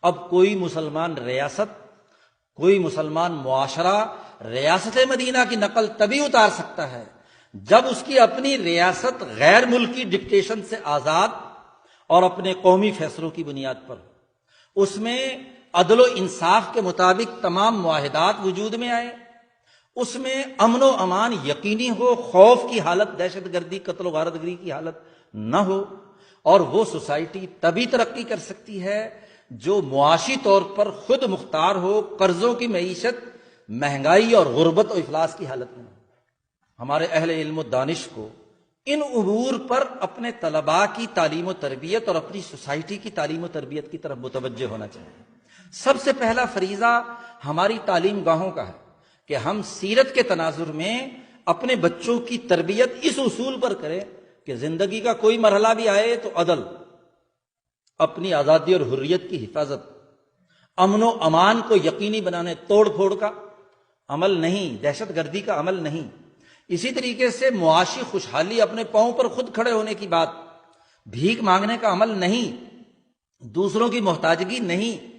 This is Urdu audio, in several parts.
اب کوئی مسلمان ریاست، کوئی مسلمان معاشرہ ریاست مدینہ کی نقل تبھی اتار سکتا ہے جب اس کی اپنی ریاست غیر ملکی ڈکٹیشن سے آزاد اور اپنے قومی فیصلوں کی بنیاد پر اس میں عدل و انصاف کے مطابق تمام معاہدات وجود میں آئے، اس میں امن و امان یقینی ہو، خوف کی حالت، دہشت گردی، قتل و غارت گری کی حالت نہ ہو، اور وہ سوسائٹی تبھی ترقی کر سکتی ہے جو معاشی طور پر خود مختار ہو، قرضوں کی معیشت، مہنگائی اور غربت و افلاس کی حالت میں ہو۔ ہمارے اہل علم و دانش کو ان امور پر اپنے طلباء کی تعلیم و تربیت اور اپنی سوسائٹی کی تعلیم و تربیت کی طرف متوجہ ہونا چاہیے۔ سب سے پہلا فریضہ ہماری تعلیم گاہوں کا ہے کہ ہم سیرت کے تناظر میں اپنے بچوں کی تربیت اس اصول پر کریں کہ زندگی کا کوئی مرحلہ بھی آئے تو عدل، اپنی آزادی اور حریت کی حفاظت، امن و امان کو یقینی بنانے، توڑ پھوڑ کا عمل نہیں، دہشت گردی کا عمل نہیں، اسی طریقے سے معاشی خوشحالی، اپنے پاؤں پر خود کھڑے ہونے کی بات، بھیک مانگنے کا عمل نہیں، دوسروں کی محتاجگی نہیں۔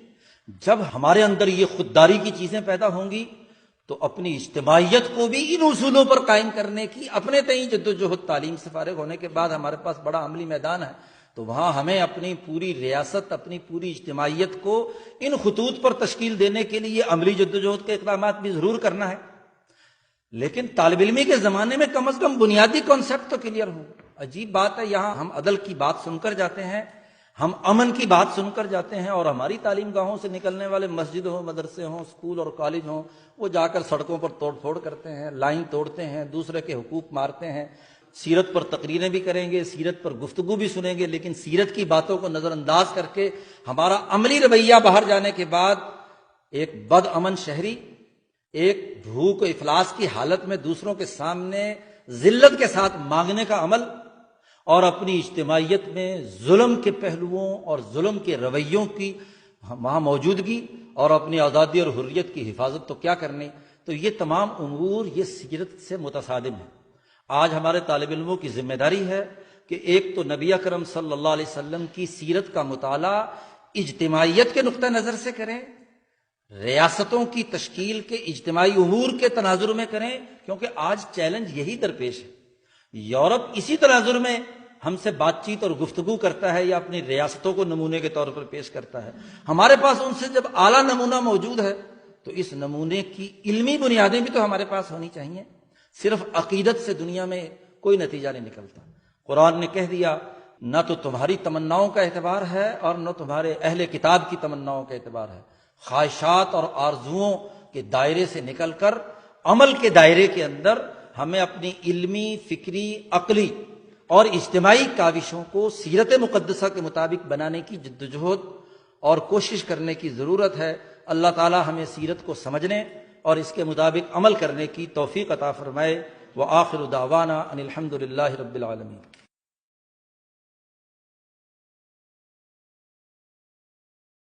جب ہمارے اندر یہ خودداری کی چیزیں پیدا ہوں گی تو اپنی اجتماعیت کو بھی ان اصولوں پر قائم کرنے کی اپنے تئیں جدوجہد، تعلیم سے فارغ ہونے کے بعد ہمارے پاس بڑا عملی میدان ہے، تو وہاں ہمیں اپنی پوری ریاست، اپنی پوری اجتماعیت کو ان خطوط پر تشکیل دینے کے لیے عملی جدوجہد کے اقدامات بھی ضرور کرنا ہے۔ لیکن طالب علمی کے زمانے میں کم از کم بنیادی کانسیپٹ تو کلیئر ہو۔ عجیب بات ہے، یہاں ہم عدل کی بات سن کر جاتے ہیں، ہم امن کی بات سن کر جاتے ہیں، اور ہماری تعلیم گاہوں سے نکلنے والے مسجد ہوں، مدرسے ہوں، اسکول اور کالج ہوں، وہ جا کر سڑکوں پر توڑ پھوڑ کرتے ہیں، لائن توڑتے ہیں، دوسرے کے حقوق مارتے ہیں۔ سیرت پر تقریریں بھی کریں گے، سیرت پر گفتگو بھی سنیں گے، لیکن سیرت کی باتوں کو نظر انداز کر کے ہمارا عملی رویہ باہر جانے کے بعد ایک بد امن شہری، ایک بھوک و افلاس کی حالت میں دوسروں کے سامنے ذلت کے ساتھ مانگنے کا عمل، اور اپنی اجتماعیت میں ظلم کے پہلوؤں اور ظلم کے رویوں کی وہاں موجودگی، اور اپنی آزادی اور حریت کی حفاظت تو کیا کرنی۔ تو یہ تمام امور یہ سیرت سے متصادم ہیں۔ آج ہمارے طالب علموں کی ذمہ داری ہے کہ ایک تو نبی اکرم صلی اللہ علیہ وسلم کی سیرت کا مطالعہ اجتماعیت کے نقطہ نظر سے کریں، ریاستوں کی تشکیل کے اجتماعی امور کے تناظر میں کریں، کیونکہ آج چیلنج یہی درپیش ہے۔ یورپ اسی تناظر میں ہم سے بات چیت اور گفتگو کرتا ہے یا اپنی ریاستوں کو نمونے کے طور پر پیش کرتا ہے۔ ہمارے پاس ان سے جب اعلیٰ نمونہ موجود ہے تو اس نمونے کی علمی بنیادیں بھی تو ہمارے پاس ہونی چاہیے۔ صرف عقیدت سے دنیا میں کوئی نتیجہ نہیں نکلتا۔ قرآن نے کہہ دیا نہ تو تمہاری تمناؤں کا اعتبار ہے اور نہ تمہارے اہل کتاب کی تمناؤں کا اعتبار ہے۔ خواہشات اور آرزوؤں کے دائرے سے نکل کر عمل کے دائرے کے اندر ہمیں اپنی علمی، فکری، عقلی اور اجتماعی کاوشوں کو سیرت مقدسہ کے مطابق بنانے کی جدوجہد اور کوشش کرنے کی ضرورت ہے۔ اللہ تعالی ہمیں سیرت کو سمجھنے اور اس کے مطابق عمل کرنے کی توفیق عطا فرمائے۔ وآخر دعوانا ان الحمد للہ رب العالمین۔